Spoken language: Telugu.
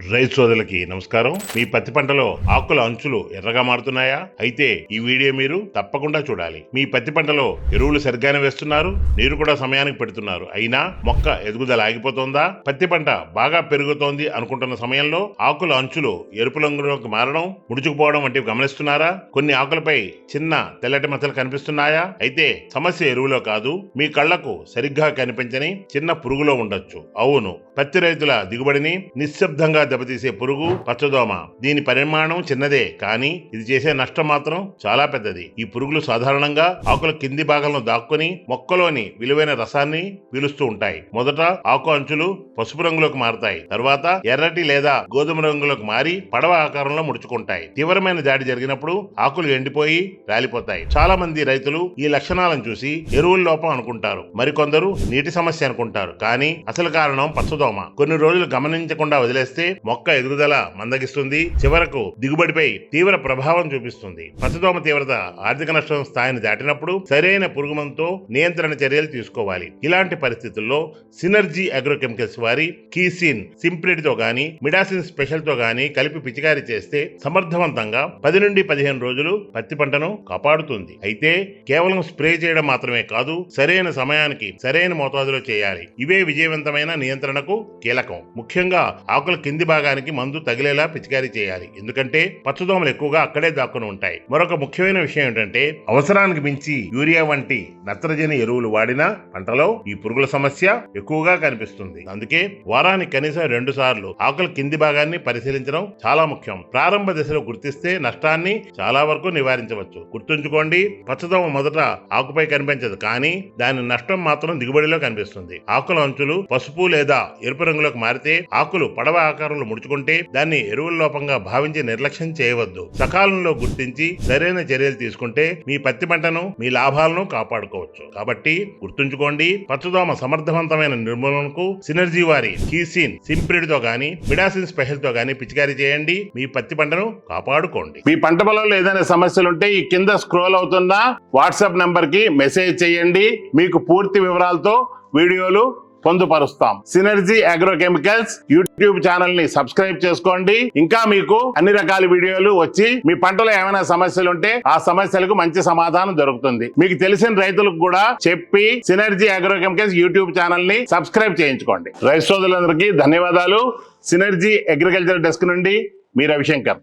రైతు సోదరులకి నమస్కారం. మీ పత్తి పంటలో ఆకుల అంచులు ఎర్రగా మారుతున్నాయా? అయితే ఈ వీడియో మీరు తప్పకుండా చూడాలి. మీ పత్తి పంటలో ఎరువులు సరిగ్గానే వేస్తున్నారు, నీరు కూడా సమయానికి పెడుతున్నారు, అయినా మొక్క ఎదుగుదల ఆగిపోతుందా? పత్తి పంట బాగా పెరుగుతోంది అనుకుంటున్న సమయంలో ఆకుల అంచులు ఎరుపు రంగులోకి మారడం, ముడుచుకుపోవడం వంటివి గమనిస్తున్నారా? కొన్ని ఆకులపై చిన్న తెల్లటి మచ్చలు కనిపిస్తున్నాయా? అయితే సమస్య ఎరువులో కాదు, మీ కళ్లకు సరిగ్గా కనిపించని చిన్న పురుగులో ఉండొచ్చు. అవును, పత్తి రైతుల దిగుబడిని నిశ్శబ్దంగా దెబ్బతీసే పురుగు పచ్చదోమ. దీని పరిమాణం చిన్నదే, కానీ ఇది చేసే నష్టం మాత్రం చాలా పెద్దది. ఈ పురుగులు సాధారణంగా ఆకుల కింది భాగంలో దాక్కుని మొక్కలోని విలువైన రసాన్ని పీలుస్తూ ఉంటాయి. మొదట ఆకు అంచులు పసుపు రంగులోకి మారుతాయి, తర్వాత ఎర్రటి లేదా గోధుమ రంగులోకి మారి పడవ ఆకారంలో ముడుచుకుంటాయి. తీవ్రమైన దాడి జరిగినప్పుడు ఆకులు ఎండిపోయి రాలిపోతాయి. చాలా మంది రైతులు ఈ లక్షణాలను చూసి ఎరువుల లోపం అనుకుంటారు, మరికొందరు నీటి సమస్య అనుకుంటారు. కానీ అసలు కారణం పచ్చదోమ. కొన్ని రోజులు గమనించకుండా వదిలేస్తే మొక్క ఎదుగుదల మందగిస్తుంది, చివరకు దిగుబడిపై తీవ్ర ప్రభావం చూపిస్తుంది. పచ్చదోమ తీవ్రత ఆర్థిక నష్టం స్థాయిని దాటినప్పుడు సరైన పురుగుమందుతో నియంత్రణ చర్యలు తీసుకోవాలి. ఇలాంటి పరిస్థితుల్లో సినర్జీ అగ్రోకెమికల్స్ వారి కీసిన్ సింప్రిడ్ తో గాని మిడాసిన్ స్పెషల్ తో గాని కలిపి పిచికారీ చేస్తే సమర్థవంతంగా 10 నుండి 15 రోజులు పత్తి పంటను కాపాడుతుంది. అయితే కేవలం స్ప్రే చేయడం మాత్రమే కాదు, సరైన సమయానికి సరైన మోతాదులో చేయాలి. ఇవే విజయవంతమైన నియంత్రణకు కీలకం. ముఖ్యంగా ఆకుల కింది భాగానికి మందు తగిలేలా పిచికారీ చేయాలి, ఎందుకంటే పచ్చదోమలు ఎక్కువగా అక్కడే దాక్కుని ఉంటాయి. మరొక ముఖ్యమైన విషయం ఏంటంటే, అవసరానికి మించి యూరియా వంటి నత్రజని ఎరువులు వాడినా పంటలో ఈ పురుగుల సమస్య ఎక్కువగా కనిపిస్తుంది. అందుకే వారానికి కనీసం 2 సార్లు ఆకుల కింది భాగాన్ని పరిశీలించడం చాలా ముఖ్యం. ప్రారంభ దశలో గుర్తిస్తే నష్టాన్ని చాలా వరకు నివారించవచ్చు. గుర్తుంచుకోండి, పచ్చదోమ మొదట ఆకుపై కనిపించదు, కానీ దాని నష్టం మాత్రం దిగుబడిలో కనిపిస్తుంది. ఆకుల అంచులు పసుపు లేదా ఎరుపు రంగులోకి మారితే, ఆకులు పడవ ఆకారంలో ముడుచుకుంటే దాన్ని ఎరువుల లోపంగా భావించి నిర్లక్ష్యం చేయవద్దు. సకాలంలో గుర్తించి సరైన చర్యలు తీసుకుంటే మీ పత్తి పంటను, మీ లాభాలను కాపాడుకోవచ్చు. కాబట్టి గుర్తుంచుకోండి, పచ్చదోమ సమర్థవంతమైన నిర్మూలనకు సినర్జీ వారి కీసిన్ సింప్రిడ్ తో గాని మిడాసిన్ స్పెషల్ తో గాని పిచికారీ చేయండి. మీ పత్తి పంటను కాపాడుకోండి. మీ పంట పొలంలో ఏదైనా సమస్యలుంటే ఈ కింద స్క్రోల్ అవుతున్న వాట్సాప్ నంబర్ కి మెసేజ్ చేయండి. మీకు పూర్తి వివరాలతో వీడియోలు పొందుపరుస్తాం. సినర్జీ అగ్రోకెమికల్స్ యూట్యూబ్ ఛానల్ ని సబ్స్క్రైబ్ చేసుకోండి. ఇంకా మీకు అన్ని రకాల వీడియోలు వచ్చి మీ పంటలో ఏమైనా సమస్యలు ఉంటే ఆ సమస్యలకు మంచి సమాధానం దొరుకుతుంది. మీకు తెలిసిన రైతులకు కూడా చెప్పి సినర్జీ అగ్రోకెమికల్స్ యూట్యూబ్ ఛానల్ ని సబ్స్క్రైబ్ చేయించుకోండి. రైతు సోదరులందరికీ ధన్యవాదాలు. సినర్జీ అగ్రికల్చర్ డెస్క్ నుండి మీ రవిశంకర్.